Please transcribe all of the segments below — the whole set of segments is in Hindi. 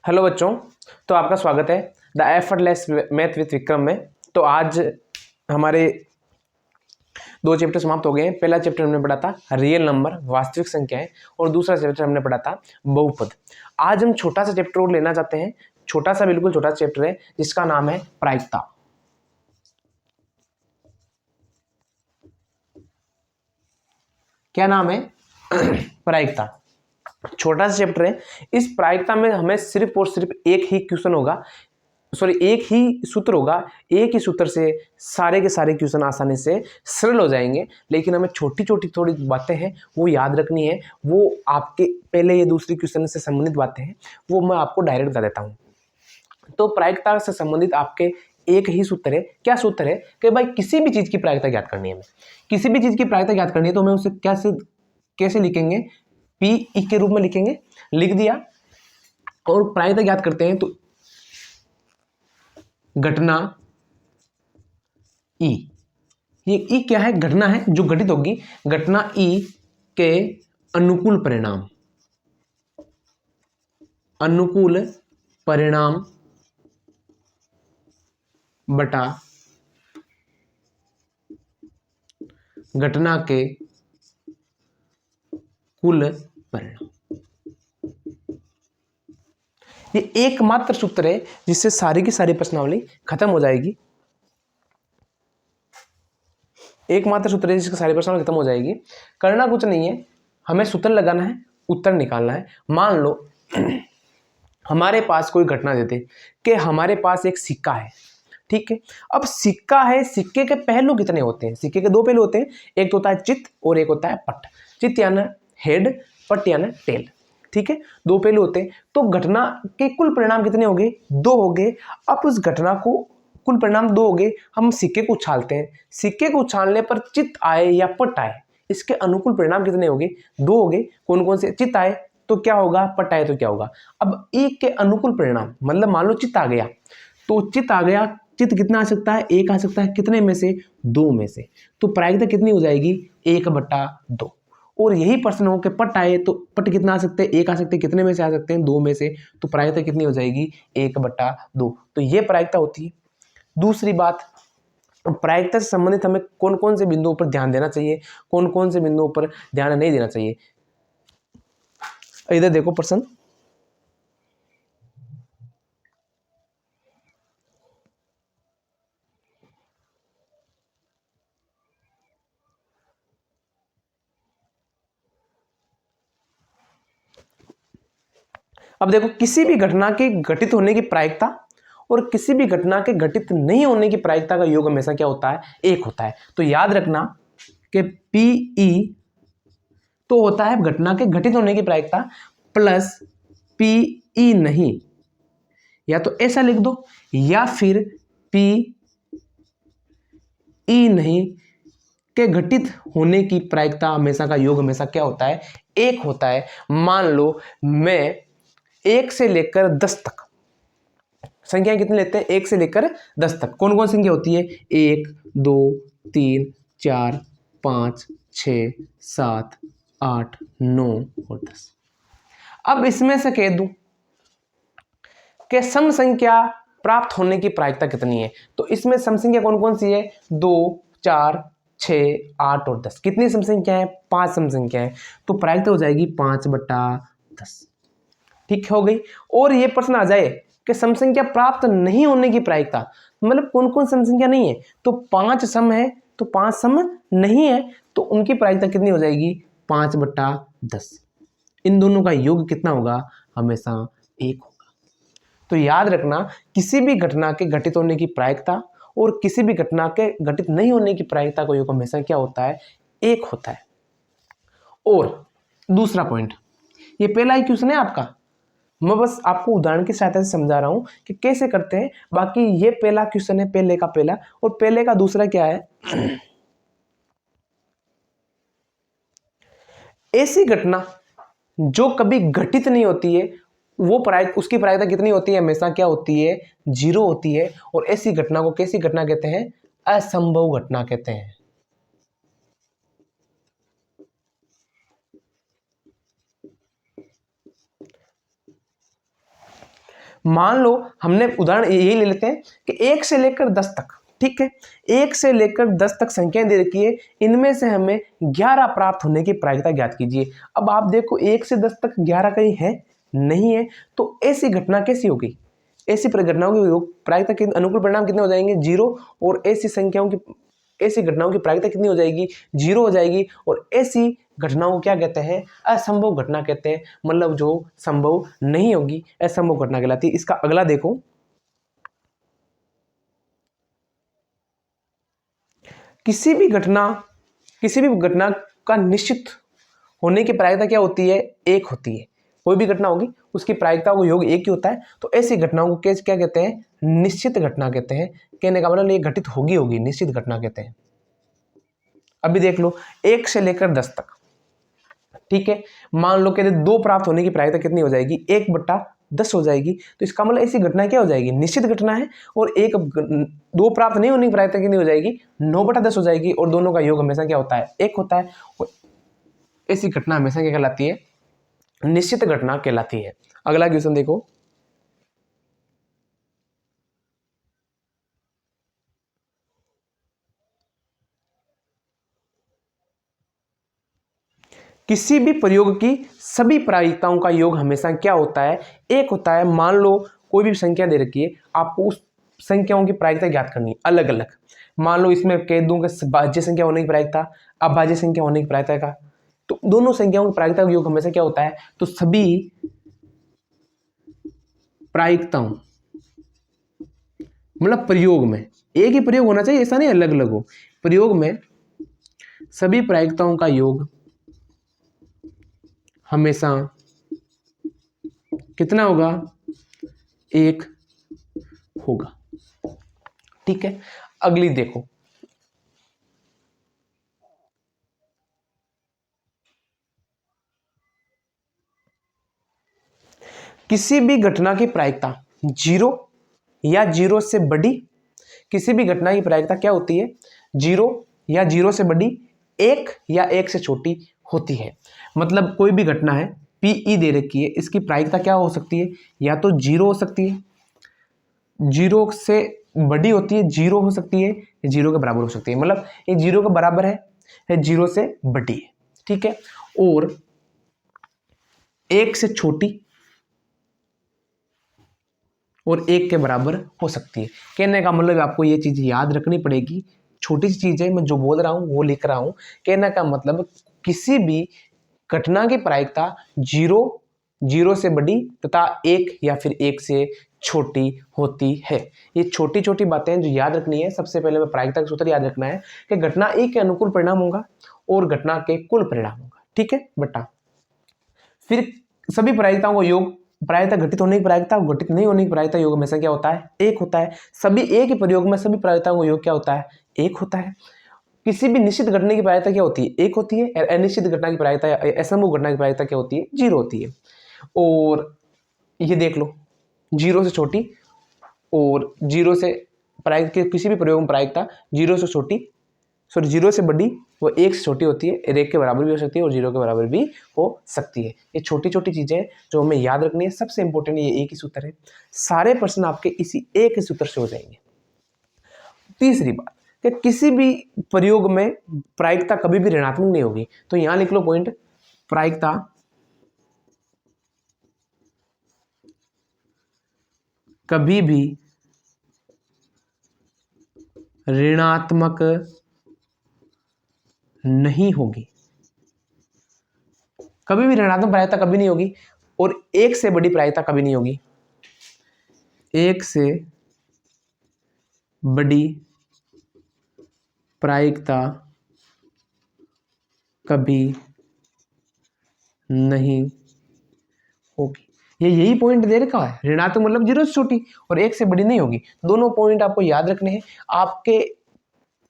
हेलो बच्चों, तो आपका स्वागत है the effortless math with Vikram में। तो आज हमारे दो चैप्टर समाप्त हो गए हैं। पहला चैप्टर हमने पढ़ा था रियल नंबर, वास्तविक संख्याएं, और दूसरा चैप्टर हमने पढ़ा था बहुपद। आज हम छोटा सा चैप्टर और लेना चाहते हैं। छोटा सा, बिल्कुल छोटा सा चैप्टर है जिसका नाम है प्रायिकता। क्या नाम है? प्रायिकता। छोटा सा चैप्टर है। इस प्रायिकता में हमें सिर्फ और सिर्फ एक ही क्वेश्चन होगा, एक ही सूत्र होगा। एक ही सूत्र से सारे के सारे क्वेश्चन आसानी से सरल हो जाएंगे। लेकिन हमें छोटी छोटी थोड़ी बातें हैं वो याद रखनी है। वो आपके पहले ये दूसरी क्वेश्चन से संबंधित बातें हैं, वो मैं आपको डायरेक्ट बता देता हूँ। तो प्रायिकता से संबंधित आपके एक ही सूत्र है। क्या सूत्र है? कि भाई किसी भी चीज की प्रायिकता ज्ञात करनी है। हमें किसी भी चीज की प्रायिकता ज्ञात करनी है तो हमें उसे कैसे लिखेंगे? पी ई के रूप में लिखेंगे। लिख दिया और प्रायिकता ज्ञात करते हैं तो घटना ई। ये ई क्या है? घटना है जो घटित होगी। घटना ई के अनुकूल परिणाम, अनुकूल परिणाम बटा घटना के कुल परिणाम। ये एकमात्र सूत्र है जिससे सारी की सारी प्रश्नावली खत्म हो जाएगी। एकमात्र सूत्र है जिससे सारी प्रश्नावली खत्म हो जाएगी। करना कुछ नहीं है, हमें सूत्र लगाना है, उत्तर निकालना है। मान लो हमारे पास कोई घटना देते कि हमारे पास एक सिक्का है, ठीक है। अब सिक्का है, सिक्के के पहलू कितने होते हैं? सिक्के के दो पहलू होते हैं, एक तो होता है चित्त और एक होता है पट। चित्त यानी हेड, पट यानी टेल, ठीक है। दो पहलू होते हैं। तो घटना के कुल परिणाम कितने हो गए? दो हो गए। अब उस घटना को कुल परिणाम दो हो गए। हम सिक्के को उछालते हैं, सिक्के को उछालने पर चित्त आए या पट आए, इसके अनुकूल परिणाम कितने हो गए? दो हो गए। कौन कौन से? चित्त आए तो क्या होगा, पट आए तो क्या होगा। अब एक के अनुकूल परिणाम मतलब मान लो चित्त आ गया, तो चित्त आ गया। चित्त कितना आ सकता है? एक आ सकता है। कितने में से? दो में से। तो प्रायिकता कितनी हो जाएगी? 1/2। और यही प्रश्न हो के पट आए तो पट कितना आ सकते हैं? एक आ सकते हैं। कितने में से आ सकते हैं? दो में से। तो प्रायिकता कितनी हो जाएगी? 1/2। तो ये प्रायिकता होती है। दूसरी बात, प्रायिकता से संबंधित हमें कौन कौन से बिंदुओं पर ध्यान देना चाहिए, कौन कौन से बिंदुओं पर ध्यान नहीं देना चाहिए। इधर देखो प्रश्न। अब देखो, किसी भी घटना के घटित होने की प्रायिकता और किसी भी घटना के घटित नहीं होने की प्रायिकता का योग हमेशा क्या होता है? एक होता है। तो याद रखना कि पीई तो होता है घटना के घटित होने की प्रायिकता प्लस पीई नहीं, या तो ऐसा लिख दो या फिर पी ई नहीं के घटित होने की प्रायिकता हमेशा का योग हमेशा क्या होता है? एक होता है। मान लो मैं 1 से लेकर 10 तक संख्या कितनी लेते हैं? 1 से लेकर 10 तक कौन कौन संख्या होती है? 1 2 3 4 5 6 7 8 9 और 10। अब इसमें से कह दूं कि सम संख्या प्राप्त होने की प्रायिकता कितनी है? तो इसमें सम संख्या कौन कौन सी है? 2 4 6 8 और 10। कितनी सम संख्या है? 5 सम संख्या है। तो प्रायिकता हो जाएगी 5/10। ठीक हो गई। और ये प्रश्न आ जाए कि सम संख्या प्राप्त नहीं होने की प्रायिकता, मतलब कौन कौन सम संख्या नहीं है? तो 5 सम है तो 5 सम नहीं है, तो उनकी प्रायिकता कितनी हो जाएगी? 5/10। इन दोनों का योग कितना होगा? हमेशा 1 होगा। तो याद रखना, किसी भी घटना के घटित होने की प्रायिकता और किसी भी घटना के घटित नहीं होने की प्रायिकता का योग हमेशा क्या होता है? 1 होता है। और दूसरा पॉइंट, ये पहला ही क्वेश्चन है आपका, मैं बस आपको उदाहरण की सहायता से समझा रहा हूं कि कैसे करते हैं। बाकी ये पहला क्वेश्चन है, पहले का पहला। और पहले का दूसरा क्या है? ऐसी घटना जो कभी घटित नहीं होती है, वो उसकी प्रायिकता कितनी होती है? हमेशा क्या होती है? 0 होती है। और ऐसी घटना को कैसी घटना कहते हैं? असंभव घटना कहते हैं। मान लो हमने उदाहरण यही ले लेते हैं कि 1 से लेकर 10 तक, ठीक है, 1 से लेकर 10 तक संख्याएं दे रखी है, इनमें से हमें 11 प्राप्त होने की प्रायिकता ज्ञात कीजिए। अब आप देखो 1 से 10 तक 11 कहीं है नहीं है, तो ऐसी घटना कैसी होगी? ऐसी घटनाओं की प्रायिकता के अनुकूल परिणाम कितने हो जाएंगे? 0। और ऐसी घटनाओं की प्रायिकता कितनी हो जाएगी? 0 हो जाएगी। और ऐसी घटनाओं को क्या कहते हैं? असंभव घटना कहते हैं, मतलब जो संभव नहीं होगी, असंभव घटना कहलाती है। इसका अगला देखो, किसी भी घटना का निश्चित होने की प्रायिकता क्या होती है? 1 होती है। कोई भी घटना होगी उसकी प्रायिकता को योग 1 ही होता है। तो ऐसी घटनाओं को क्या कहते हैं? निश्चित घटना कहते हैं। कहने का मतलब ये घटित होगी निश्चित घटना कहते हैं। अभी देख लो 1 से लेकर 10 तक, ठीक है, मान लो कहते 2 प्राप्त होने की प्रायिकता कितनी हो जाएगी? 1/10 हो जाएगी। तो इसका मतलब ऐसी घटना क्या हो जाएगी? निश्चित घटना है। और 2 प्राप्त नहीं होने की प्रायिकता कितनी हो जाएगी? 9/10 हो जाएगी। और दोनों का योग हमेशा क्या होता है? 1 होता है। और ऐसी घटना हमेशा क्या कहलाती है? निश्चित घटना कहलाती है। अगला क्वेश्चन देखो, किसी भी प्रयोग की सभी प्रायिकताओं का योग हमेशा क्या होता है? 1 होता है। मान लो कोई भी संख्या दे रखी है, आपको उस संख्याओं की प्रायिकता ज्ञात करनी है अलग अलग। मान लो इसमें कह दूं कि भाज्य संख्या होने की प्रायिकता, अभाज्य संख्या होने की प्रायिकता का, तो दोनों संख्याओं की प्रायिकता का योग हमेशा क्या होता है? तो सभी प्रायिकताओं, मतलब प्रयोग में एक ही प्रयोग होना चाहिए, ऐसा नहीं अलग अलग हो। प्रयोग में सभी प्रायिकताओं का योग हमेशा कितना होगा? 1 होगा, ठीक है। अगली देखो, किसी भी घटना की प्रायिकता 0 या 0 से बड़ी, किसी भी घटना की प्रायिकता क्या होती है? 0 या 0 से बड़ी, 1 या 1 से छोटी होती है। मतलब कोई भी घटना है, पीई दे रखी है, इसकी प्रायिकता क्या हो सकती है? या तो 0 हो सकती है, 0 से बड़ी होती है, 0 हो सकती है, या 0 के बराबर हो सकती है। मतलब ये 0 के बराबर है या 0 से बड़ी है, ठीक है। और 1 से छोटी और 1 के बराबर हो सकती है। कहने का मतलब आपको ये चीज याद रखनी पड़ेगी। छोटी सी चीज है, मैं जो बोल रहा हूं वो लिख रहा हूं। कहने का मतलब किसी भी घटना की प्रायिकता 0, 0 से बड़ी तथा 1 या फिर 1 से छोटी होती है। ये छोटी छोटी बातें जो याद रखनी है। सबसे पहले मैं प्रायिकता का सूत्र याद रखना है कि घटना 1 के अनुकूल परिणाम होगा और घटना के कुल परिणाम होगा, ठीक है बटा फिर सभी प्रायिकताओं को योग, प्रायिकता घटित होने की प्रायिकता, घटित नहीं होने की प्रायिकता योग हमेशा क्या होता है? 1 होता है। सभी एक ही प्रयोग में सभी प्रायिकताओं का योग क्या होता है? 1 होता है। किसी भी निश्चित घटना की प्रायिकता क्या होती है? 1 होती है। अनिश्चित घटना की प्रायिकता या असंभव घटना की प्रायिकता क्या होती है? 0 होती है। और ये देख लो 0 से छोटी और 0 से प्रायिकता, किसी भी प्रयोग में प्रायिकता 0 से छोटी, सॉरी 0 से बड़ी, वो 1 से छोटी होती है, 1 के बराबर भी हो सकती है और 0 के बराबर भी हो सकती है। ये छोटी छोटी चीजें जो हमें याद रखनी है। सबसे इंपॉर्टेंट ये एक ही सूत्र है। सारे प्रश्न आपके इसी एक ही सूत्र से हो जाएंगे। तीसरी बात कि किसी भी प्रयोग में प्रायिकता कभी भी ऋणात्मक नहीं होगी। तो यहां लिख लो पॉइंट, प्रायिकता कभी भी ऋणात्मक नहीं होगी। कभी भी ऋणात्मक प्रायिकता कभी नहीं होगी। और 1 से बड़ी प्रायिकता कभी नहीं होगी। 1 से बड़ी प्रायिकता कभी नहीं होगी। ये यही पॉइंट दे रखा है। ऋणात्मक मतलब 0 से छोटी और 1 से बड़ी नहीं होगी। दोनों पॉइंट आपको याद रखने हैं। आपके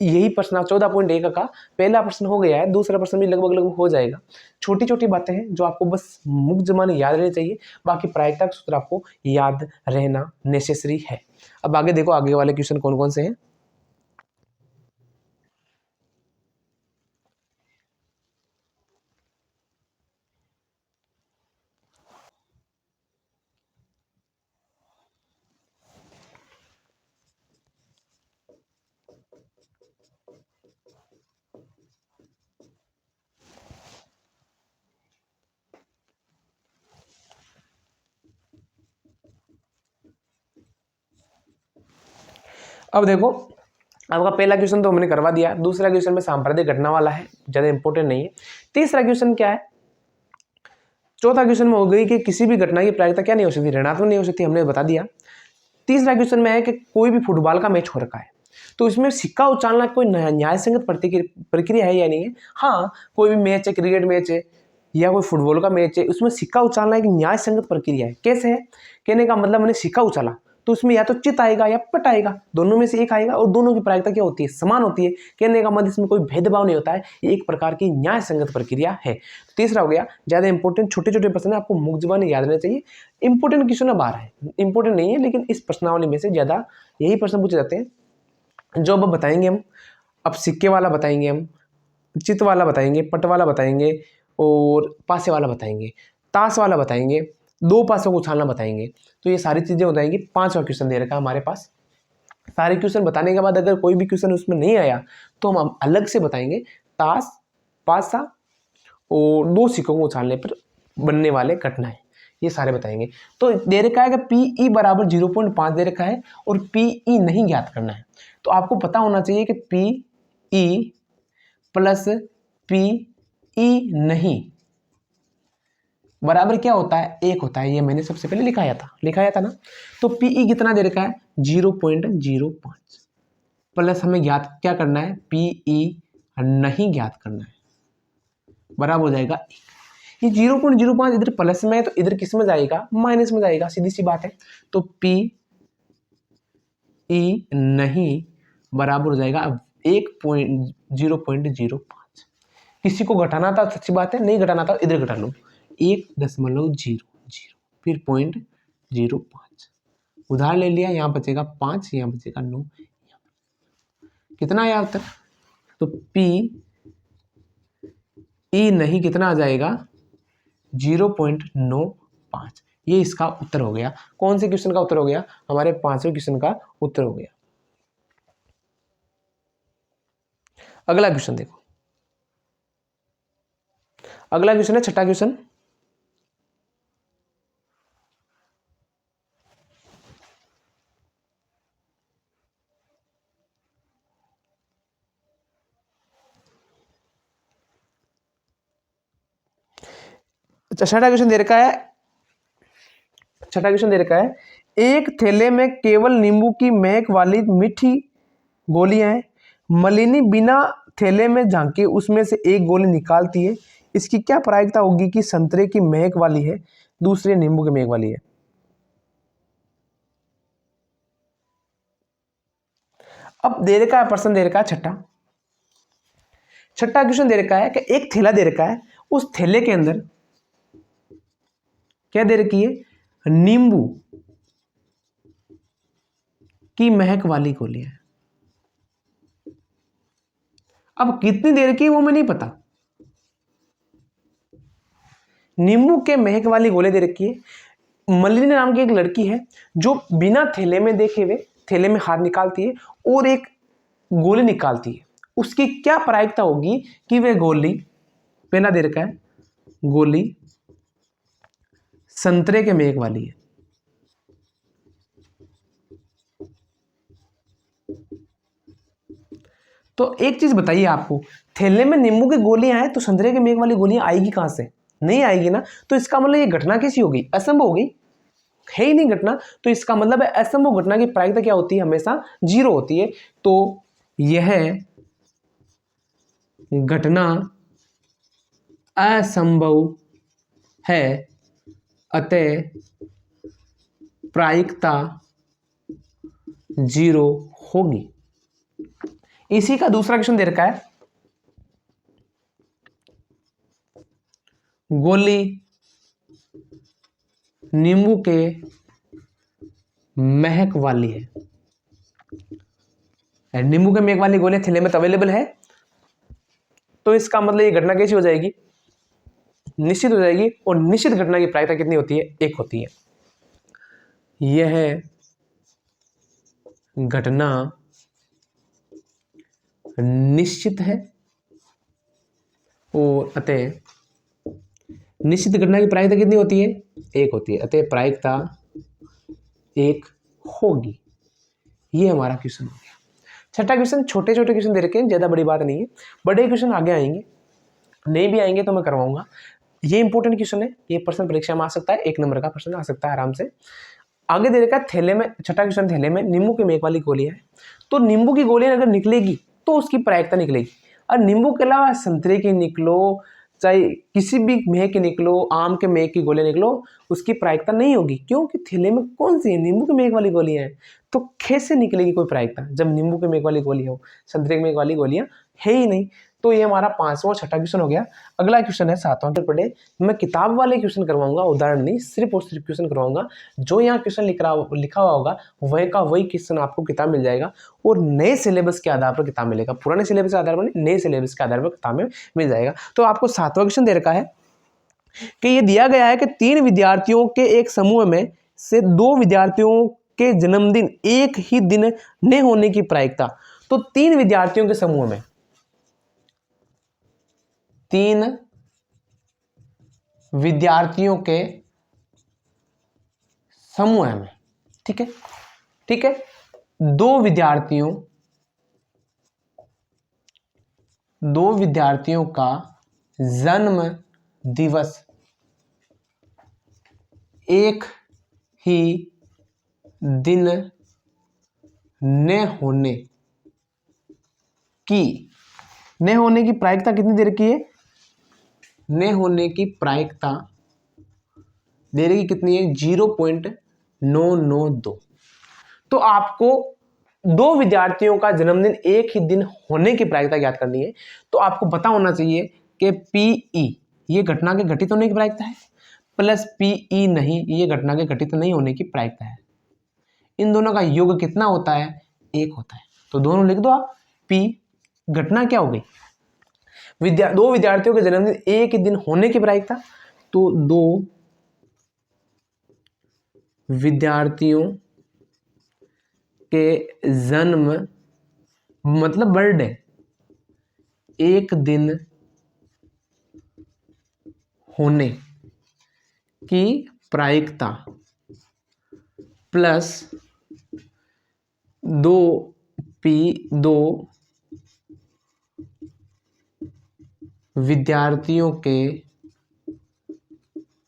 यही प्रश्न 14.1 का पहला प्रश्न हो गया है, दूसरा प्रश्न भी लगभग लगभग हो जाएगा। छोटी छोटी बातें हैं जो आपको बस मुक्त जमाने याद रहनी चाहिए। बाकी प्रायिकता का सूत्र आपको याद रहना नेसेसरी है। अब आगे देखो, आगे वाले क्वेश्चन कौन कौन से हैं। अब देखो, आपका पहला क्वेश्चन तो हमने करवा दिया, दूसरा क्वेश्चन में सांप्रदायिक घटना वाला है, ज़्यादा इंपॉर्टेंट नहीं है। तीसरा क्वेश्चन क्या है, चौथा क्वेश्चन में हो गई कि किसी भी घटना की प्रायिकता क्या नहीं हो सकती, ऋणात्मक नहीं हो सकती, हमने बता दिया। तीसरा क्वेश्चन में है कि कोई भी फुटबॉल का मैच हो रखा है तो इसमें सिक्का उछालना कोई न्याय संगत प्रक्रिया है या नहीं है। हाँ, कोई भी मैच है, क्रिकेट मैच है या कोई फुटबॉल का मैच है, उसमें सिक्का उछालना एक न्याय संगत प्रक्रिया है। कैसे है, कहने का मतलब मैंने सिक्का उछाला तो उसमें या तो चित आएगा या पट आएगा, दोनों में से एक आएगा, और दोनों की प्रायिकता क्या होती है, समान होती है। कहने का मतलब इसमें कोई भेदभाव नहीं होता है, ये एक प्रकार की न्याय संगत प्रक्रिया है। तीसरा हो गया, ज्यादा इंपॉर्टेंट छोटे छोटे प्रश्न है, आपको मुख्य जुबानी याद रहना चाहिए। इंपॉर्टेंट क्वेश्चन अब आ रहा है, इंपॉर्टेंट नहीं है लेकिन इस प्रश्नावली में से ज्यादा यही प्रश्न पूछे जाते हैं जो अब बताएंगे हम। अब सिक्के वाला बताएंगे हम, चित वाला बताएंगे, पट वाला बताएंगे, और पासे वाला बताएंगे, ताश वाला बताएंगे, दो पासों को उछालना बताएंगे। तो ये सारी चीजें हो जाएंगी। 5वां क्वेश्चन दे रखा है हमारे पास। सारे क्वेश्चन बताने के बाद अगर कोई भी क्वेश्चन उसमें नहीं आया तो हम अलग से बताएंगे। ताश, पासा और दो सिक्कों को उछालने पर बनने वाले घटनाएं, ये सारे बताएंगे। तो दे रखा है कि पीई बराबर 0.5 दे रखा है और पीई नहीं ज्ञात करना है। तो आपको पता होना चाहिए कि पीई प्लस पीई नहीं बराबर क्या होता है, 1 होता है। ये मैंने सबसे पहले लिखाया था ना। तो पीई कितना दे रखा है, 0.05 प्लस हमें ज्ञात क्या करना है, पीई नहीं ज्ञात करना है, बराबर हो जाएगा 1। ये 0.05 इधर प्लस में है तो इधर किस में जाएगा, माइनस में जाएगा, सीधी सी बात है। तो पीई नहीं बराबर हो जाएगा अब 0.05। किसी को घटाना था, सच्ची बात है, नहीं घटाना था इधर घटा लो, 1.00, फिर 0.05, उधार ले लिया, यहाँ बचेगा 5, यहाँ बचेगा 9। कितना आया उत्तर, तो पी ई नहीं कितना आ जाएगा, 0.95। ये इसका उत्तर हो गया। कौन से क्वेश्चन का उत्तर हो गया, हमारे 5वें क्वेश्चन का उत्तर हो गया। अगला क्वेश्चन देखो, अगला क्वेश्चन है 6ठा क्वेश्चन। छठा क्वेश्चन दे रखा है, छठा क्वेश्चन दे रखा है, एक थैले में केवल नींबू की महक वाली मीठी गोलियां हैं। मलिनी बिना थैले में झांके उसमें से एक गोली निकालती है, इसकी क्या प्रायिकता होगी कि संतरे की महक वाली है, दूसरे नींबू की महक वाली है। अब दे रखा है, प्रश्न दे रखा है छठा क्वेश्चन दे रखा है कि एक थैला दे रखा है, उस थैले के अंदर क्या दे रखी है, नींबू की महक वाली गोली है। अब कितनी देर की वो मैं नहीं पता, नींबू के महक वाली गोली दे रखी है। मलिनी नाम की एक लड़की है जो बिना थैले में देखे हुए थैले में हाथ निकालती है और एक गोली निकालती है, उसकी क्या प्रायिकता होगी कि वह गोली, पहला दे रखा है गोली संतरे के महक वाली है। तो एक चीज बताइए आपको, थैले में नींबू की गोलियां हैं तो संतरे के मेघ वाली गोलियां आएगी कहां से, नहीं आएगी ना। तो इसका मतलब ये घटना कैसी होगी, असंभव होगी, है ही नहीं घटना। तो इसका मतलब है असंभव घटना की प्रायिकता क्या होती है, हमेशा 0 होती है। तो यह घटना असंभव है, अतः प्रायिकता 0 होगी। इसी का दूसरा क्वेश्चन दे रखा है, गोली नींबू के महक वाली है। नींबू के महक वाली गोलियां थैले में तो अवेलेबल है, तो इसका मतलब ये घटना कैसी हो जाएगी, निश्चित हो जाएगी। और निश्चित घटना की प्रायिकता कितनी होती है, 1 होती है। यह घटना निश्चित है और अतः निश्चित घटना की प्रायिकता कितनी होती है, 1 होती है, अतः प्रायिकता 1 होगी। ये हमारा क्वेश्चन हो गया। छठा क्वेश्चन, छोटे छोटे क्वेश्चन दे रखे हैं, ज़्यादा बड़ी बात नहीं है, बड़े क्वेश्चन आगे आएंगे, नहीं भी आएंगे तो मैं करवाऊंगा। ये इंपॉर्टेंट क्वेश्चन है, ये प्रश्न परीक्षा में आ सकता है, 1 नंबर का प्रश्न आ सकता है आराम से। आगे दे रखा है थैले में, छठा क्वेश्चन, थैले में नींबू की मेघ वाली गोलियां है, तो नींबू की गोलियां अगर निकलेगी तो उसकी प्रायिकता निकलेगी। और नींबू के अलावा संतरे की निकलो, चाहे किसी भी मेघ की निकलो, आम के मेघ की गोलियां निकलो, उसकी प्रायिकता नहीं होगी, क्योंकि थैले में कौन सी है, नींबू की मेघ वाली गोलियां हैं। तो कैसे निकलेगी कोई प्रायिकता जब नींबू की मेघ वाली गोली हो, संतरे की मेघ वाली गोलियां है ही नहीं। तो ये हमारा 5वां छठा क्वेश्चन हो गया। अगला क्वेश्चन है 7वां के पढ़े, मैं किताब वाले क्वेश्चन करवाऊंगा, उदाहरण नहीं, सिर्फ और सिर्फ क्वेश्चन करवाऊंगा। जो यहाँ क्वेश्चन लिखा हुआ होगा वही का वही क्वेश्चन आपको किताब मिल जाएगा, और नए सिलेबस के आधार पर किताब मिलेगा, पुराने सिलेबस के आधार पर नहीं, नए सिलेबस के आधार पर किताब में मिल जाएगा। तो आपको 7वां क्वेश्चन दे रखा है कि ये दिया गया है कि 3 विद्यार्थियों के एक समूह में से 2 विद्यार्थियों के जन्मदिन एक ही दिन न होने की प्रायिकता। तो 3 विद्यार्थियों के समूह में, 3 विद्यार्थियों के समूह में, ठीक है, ठीक है, 2 विद्यार्थियों का जन्म दिवस एक ही दिन न होने की प्रायिकता कितनी देर की है, न होने की प्रायिकता देर की कितनी है, 0.992। तो आपको 2 विद्यार्थियों का जन्मदिन एक ही दिन होने की प्रायिकता ज्ञात करनी है। तो आपको पता होना चाहिए कि पीई ये घटना के घटित होने की प्रायिकता है, प्लस पीई नहीं, ये घटना के घटित नहीं होने की प्रायिकता है। इन दोनों का योग कितना होता है, 1 होता है। तो दोनों लिख दो आप। पी घटना क्या हो गई, 2 विद्यार्थियों के जन्मदिन एक ही दिन होने की प्रायिकता, तो 2 विद्यार्थियों के जन्म मतलब बर्थडे एक दिन होने की प्रायिकता प्लस 2 विद्यार्थियों के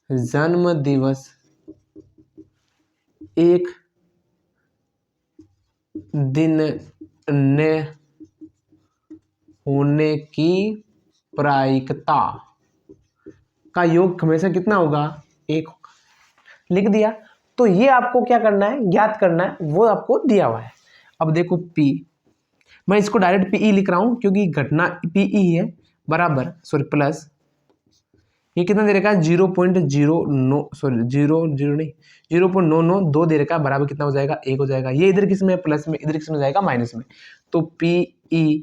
जन्म दिवस एक दिन न होने की प्रायिकता का योग हमेशा कितना होगा, 1 होगा। लिख दिया। तो ये आपको क्या करना है, ज्ञात करना है, वो आपको दिया हुआ है। अब देखो P, मैं इसको डायरेक्ट PE लिख रहा हूं क्योंकि घटना PE है, बराबर सॉरी प्लस ये कितना दे रखा है, 0.99 दे रखा है, बराबर कितना हो जाएगा, 1 हो जाएगा। ये इधर किस में प्लस में, इधर किस में जाएगा, माइनस में। तो PE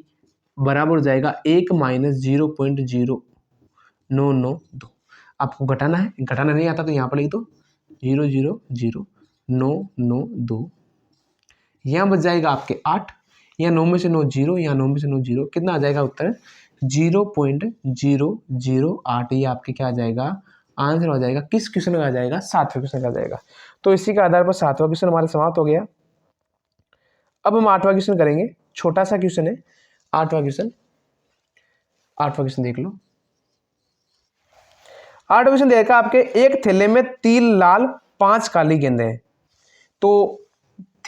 बराबर हो जाएगा 1 माइनस 0.0992। आपको घटाना है, घटाना नहीं आता तो यहाँ पर लिख दो 0.00992। यहाँ बच जाएगा आपके 8, यहाँ 9 में से 9 0, यहाँ 9 में से 9 0, कितना आ जाएगा उत्तर 0.008। ये आपके क्या आ जाएगा, आंसर हो जाएगा। किस क्वेश्चन का आ जाएगा, 7वें क्वेश्चन का आ जाएगा। तो इसी के आधार पर 7वां क्वेश्चन हमारा समाप्त हो गया। अब हम 8वां क्वेश्चन करेंगे, छोटा सा क्वेश्चन है 8वां क्वेश्चन देख लो। 8वां क्वेश्चन देखा आपके, एक थैले में 3 लाल 5 काली गेंदें हैं। तो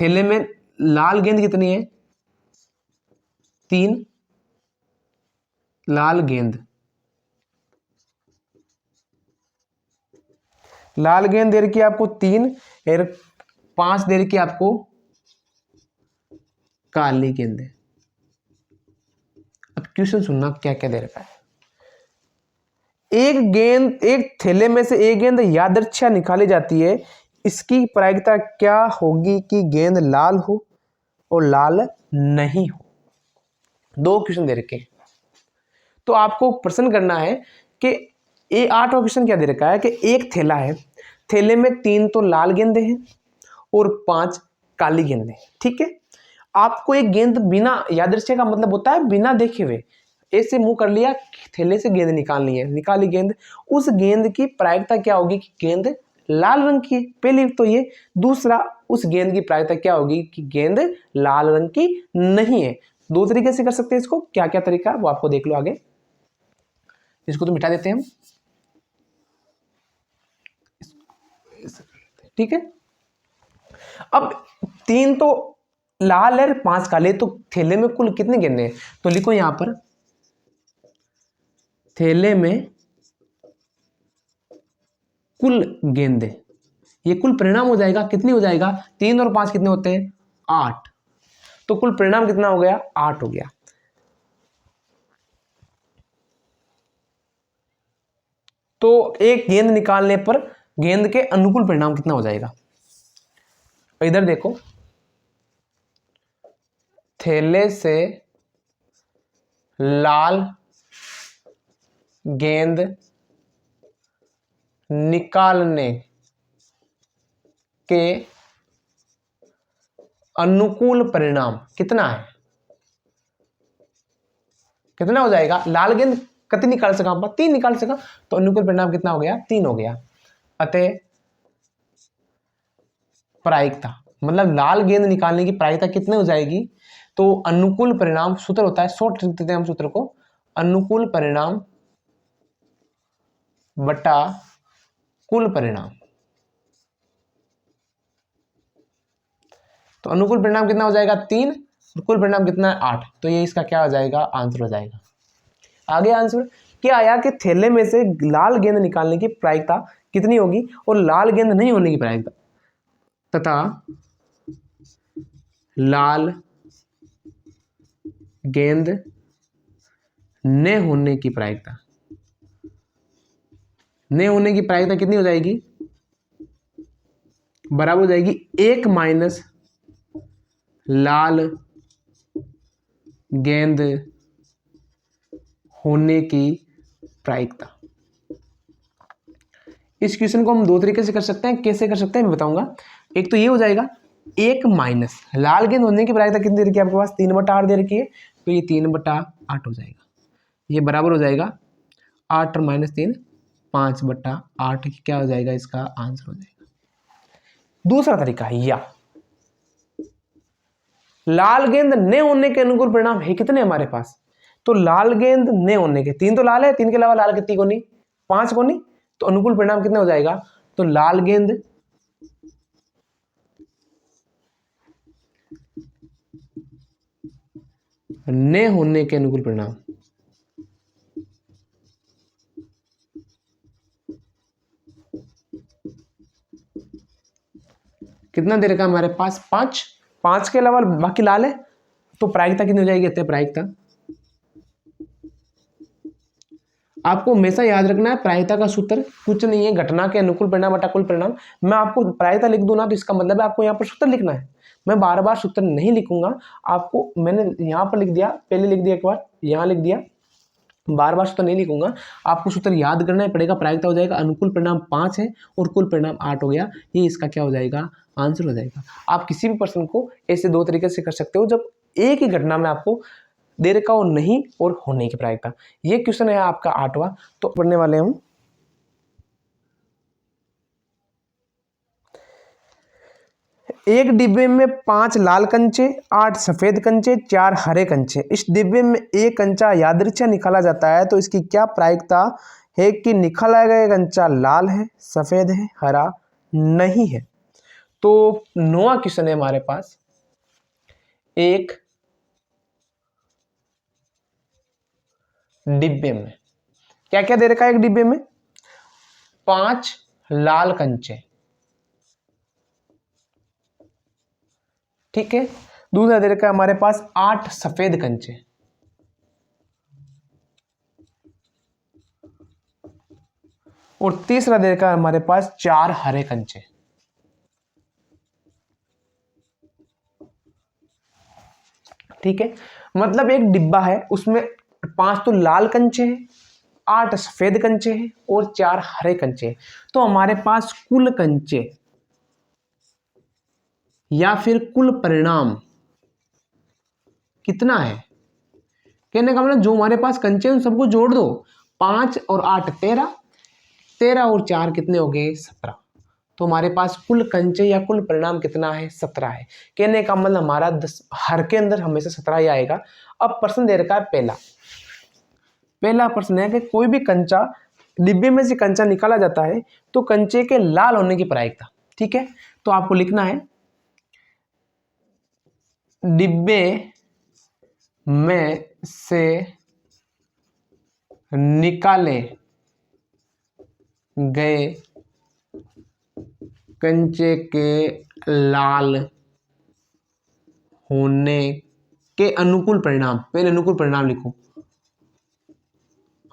थैले में लाल गेंद कितनी है, 3 लाल गेंद, लाल गेंद दे रखी है आपको 3 और 5 दे रखी है आपको काली गेंद। अब क्वेश्चन सुनना क्या क्या दे रखा है। एक थैले में से एक गेंद यादृच्छा निकाली जाती है, इसकी प्रायिकता क्या होगी कि गेंद लाल हो और लाल नहीं हो। 2 क्वेश्चन दे रखे। तो आपको प्रश्न करना है कि 8वां क्वेश्चन क्या दे रखा है कि एक थैला है, थैले में 3 तो लाल गेंदे हैं और 5 काली गेंदें, ठीक है। आपको एक गेंद बिना, यादृच्छा का मतलब होता है बिना देखे हुए, ऐसे मुंह कर लिया, थैले से गेंद निकालनी है, निकाली गेंद, उस गेंद की प्रायिकता क्या होगी कि गेंद लाल रंग की है, पहली तो ये। दूसरा, उस गेंद की प्रायिकता क्या होगी कि गेंद लाल रंग की नहीं है। दो तरीके से कर सकते हैं इसको, क्या क्या तरीका वो आपको देख लो आगे। इसको तो मिटा देते हैं हम, ठीक है। अब 3 तो लाल है, 5 काले, तो थैले में कुल कितने गेंदे हैं? तो लिखो यहां पर, थैले में कुल गेंदे, ये कुल परिणाम हो जाएगा। कितनी हो जाएगा? 3 और 5 कितने होते हैं? 8। तो कुल परिणाम कितना हो गया? 8 हो गया। तो एक गेंद निकालने पर गेंद के अनुकूल परिणाम कितना हो जाएगा? इधर देखो, थैले से लाल गेंद निकालने के अनुकूल परिणाम कितना है? कितना हो जाएगा? लाल गेंद कितनी निकाल सका? 3 निकाल सका, तो अनुकूल परिणाम कितना हो गया? 3 हो गया। अतः प्रायिकता, मतलब लाल गेंद निकालने की प्रायिकता कितनी हो जाएगी? तो अनुकूल परिणाम, सूत्र होता है, शॉर्ट लिख देते हैं हम सूत्र को, अनुकूल परिणाम बटा कुल परिणाम। तो अनुकूल परिणाम कितना हो जाएगा? 3, और कुल परिणाम कितना है? 8। तो ये इसका क्या हो जाएगा? आंसर हो जाएगा। आगे आंसर क्या आया कि थैले में से लाल गेंद निकालने की प्रायिकता कितनी होगी और लाल गेंद नहीं होने की प्रायिकता, तथा लाल गेंद न होने की प्रायिकता, न होने की प्रायिकता कितनी हो जाएगी? बराबर हो जाएगी 1 माइनस लाल गेंद होने की प्रायिकता। इस क्वेश्चन को हम दो तरीके से कर सकते हैं। कैसे कर सकते हैं मैं बताऊंगा। एक तो ये हो जाएगा 1 माइनस लाल गेंद होने की प्रायिकता कितनी दे रखी है आपके पास? 3/8 दे रखी है, तो ये 3/8 हो जाएगा। ये बराबर हो जाएगा 8 और -3 5/8, क्या हो जाएगा? इसका आंसर हो जाएगा। दूसरा तरीका है, या लाल गेंद न होने के अनुकूल परिणाम है कितने हमारे पास? तो लाल गेंद न होने के 3 तो लाल है, 3 के अलावा लाल कितनी कोनी? 5 कोनी। तो अनुकूल परिणाम कितना हो जाएगा? तो लाल गेंद न होने के अनुकूल परिणाम कितना दे रखा है हमारे पास? 5। 5 के अलावा बाकी लाल है, तो प्रायिकता कितनी हो जाएगी? प्रायिकता आपको हमेशा याद रखना है, प्रायिकता का सूत्र कुछ नहीं है, घटना के अनुकूल परिणाम बटा कुल परिणाम। मैं आपको प्रायिकता लिख दूं ना, तो इसका मतलब है आपको यहाँ पर सूत्र लिखना है। मैं बार बार सूत्र नहीं लिखूंगा आपको, मैंने यहाँ पर लिख दिया, पहले लिख दिया, एक बार यहाँ लिख दिया, बार बार सूत्र नहीं लिखूंगा। आपको सूत्र याद करना ही पड़ेगा। प्रायिकता हो जाएगा अनुकूल परिणाम 5 है और कुल परिणाम 8 हो गया। ये इसका क्या हो जाएगा? आंसर हो जाएगा। आप किसी भी प्रश्न को ऐसे दो तरीके से कर सकते हो, जब एक ही घटना में आपको दे रखा हो नहीं और होने की प्रायिकता। ये क्वेश्चन है आपका 8वां, तो पढ़ने वाले हम एक डिब्बे में 5 लाल कंचे, 8 सफेद कंचे, 4 हरे कंचे। इस डिब्बे में एक कंचा यादृच्छा निकाला जाता है, तो इसकी क्या प्रायिकता है कि निकाला गया कंचा लाल है, सफेद है, हरा नहीं है। तो 9वां क्वेश्चन है हमारे पास, एक डिब्बे में क्या क्या दे रखा है? एक डिब्बे में 5 लाल कंचे, ठीक है। दूसरा दे रखा है हमारे पास 8 सफेद कंचे, और तीसरा दे रखा है हमारे पास 4 हरे कंचे। ठीक है, मतलब एक डिब्बा है, उसमें 5 तो लाल कंचे हैं, 8 सफेद कंचे हैं और 4 हरे कंचे हैं। तो हमारे पास कुल कंचे या फिर कुल परिणाम कितना है? कहने का मतलब जो हमारे पास कंचे हैं उन सबको जोड़ दो, 5 और 8 13, 13 और 4 कितने हो गए? 17। तो हमारे पास कुल कंचे या कुल परिणाम कितना है, 17 है। कहने का मतलब हमारा 10 हर के अंदर हमेशा 17 ही आएगा। अब प्रश्न दे रखा है पहला प्रश्न है कि कोई भी कंचा, डिब्बे में से कंचा निकाला जाता है तो कंचे के लाल होने की प्रायिकता। ठीक है, तो आपको लिखना है डिब्बे में से निकाले गए कंचे के लाल होने के अनुकूल परिणाम। पहले अनुकूल परिणाम लिखो,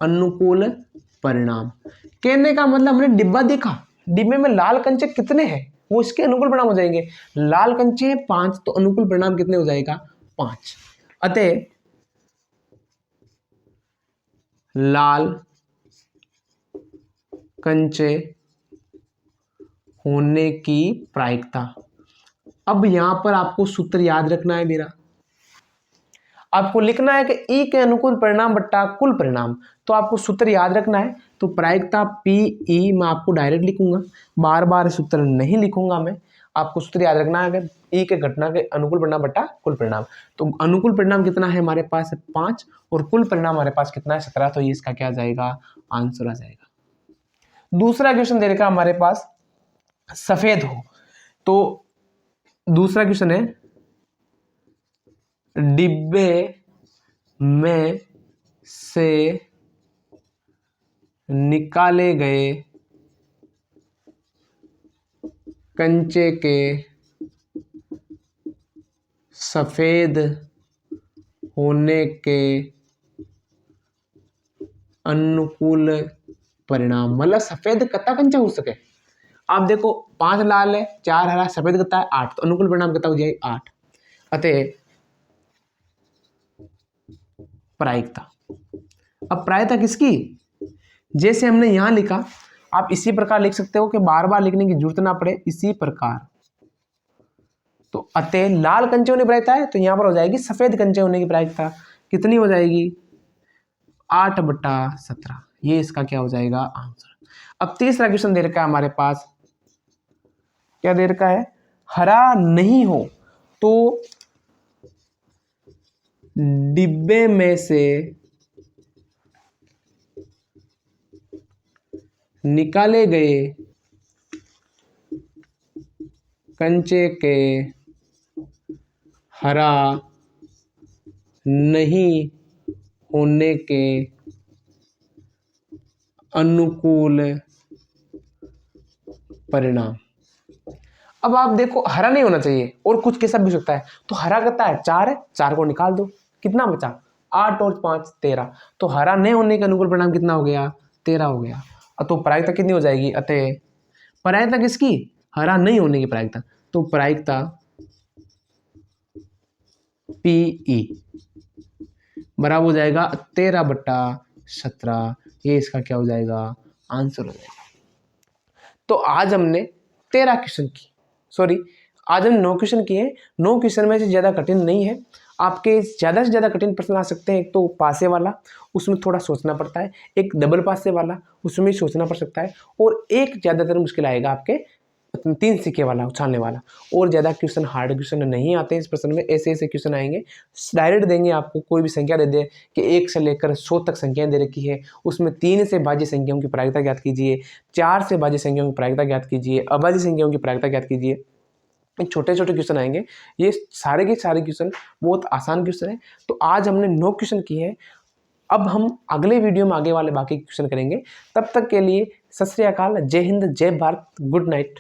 अनुकूल परिणाम। कहने का मतलब हमने डिब्बा देखा, डिब्बे में लाल कंचे कितने हैं, वो इसके अनुकूल परिणाम हो जाएंगे। लाल कंचे हैं 5, तो अनुकूल परिणाम कितने हो जाएगा, 5। अतः लाल कंचे होने की प्रायिकता। अब यहां पर आपको सूत्र याद रखना है मेरा, आपको लिखना है कि ई के अनुकूल परिणाम बट्टा कुल परिणाम। तो आपको सूत्र याद रखना है, तो प्रायिकता पी ई मैं आपको डायरेक्ट लिखूंगा, बार बार सूत्र नहीं लिखूंगा मैं। आपको सूत्र याद रखना है कि ई के घटना के अनुकूल परिणाम बट्टा कुल परिणाम। तो अनुकूल परिणाम कितना है हमारे पास, 5, और कुल परिणाम हमारे पास कितना है, 17। तो ये इसका क्या आ जाएगा, आंसर आ जाएगा। दूसरा क्वेश्चन दे रखा हमारे पास, सफेद हो। तो दूसरा क्वेश्चन है डिब्बे में से निकाले गए कंचे के सफेद होने के अनुकूल परिणाम। मतलब सफेद कितना कंचा हो सके। आप देखो 5 लाल है, 4 हरा, सफेद कितना है, 8। तो अनुकूल परिणाम कितना हो जाएगा, 8। अतः प्रायिकता। अब प्रायिकता किसकी, जैसे हमने यहां लिखा, आप इसी प्रकार लिख सकते हो कि बार बार लिखने की जरूरत ना पड़े, इसी प्रकार। तो अतः लाल कंचे होने की प्रायिकता है, तो यहां पर हो जाएगी सफेद कंचे होने की प्रायिकता। कितनी हो जाएगी, 8/17। ये इसका क्या हो जाएगा, आंसर। अब तीसरा क्वेश्चन दे रखा है हमारे पास, क्या दे रखा है, हरा नहीं हो तो डिब्बे में से निकाले गए कंचे के हरा नहीं होने के अनुकूल परिणाम। अब आप देखो हरा नहीं होना चाहिए और कुछ कैसा भी हो सकता है, तो हरा कितना है, 4 है, 4 को निकाल दो, कितना बचा, 8 और 5 13। तो हरा नहीं होने का अनुकूल परिणाम कितना हो गया, 13 हो गया। तो प्रायिकता कितनी हो जाएगी, अतः प्रायिकता किसकी, हरा नहीं होने की प्रायिकता। तो प्रायिकता पीई बराबर हो जाएगा 13/17। ये इसका क्या हो जाएगा, आंसर हो जाएगा। तो आज हमने 13 क्वेश्चन की, सॉरी आज हमने 9 क्वेश्चन किए। 9 क्वेश्चन में से ज़्यादा कठिन नहीं है। आपके ज़्यादा से ज़्यादा कठिन प्रश्न आ सकते हैं। एक तो पासे वाला, उसमें थोड़ा सोचना पड़ता है। एक डबल पासे वाला, उसमें सोचना पड़ सकता है। और एक ज़्यादातर मुश्किल आएगा आपके 3 सिक्के वाला, उछालने वाला। और ज़्यादा क्वेश्चन हार्ड क्वेश्चन नहीं आते हैं इस प्रश्न में। ऐसे ऐसे क्वेश्चन आएंगे, डायरेक्ट देंगे आपको, कोई भी संख्या दे दे कि 1 से लेकर 100 तक संख्याएं दे रखी है, उसमें 3 से भाज्य संख्याओं की प्रायिकता ज्ञात कीजिए, 4 से भाज्य संख्याओं की प्रायिकता ज्ञात कीजिए, अभाज्य संख्याओं की प्रायिकता ज्ञात कीजिए। छोटे छोटे क्वेश्चन आएंगे। ये सारे के सारे क्वेश्चन बहुत आसान क्वेश्चन है। तो आज हमने 9 क्वेश्चन किए हैं। अब हम अगले वीडियो में आगे वाले बाकी क्वेश्चन करेंगे। तब तक के लिए सत श्री अकाल, जय हिंद, जय भारत, गुड नाइट।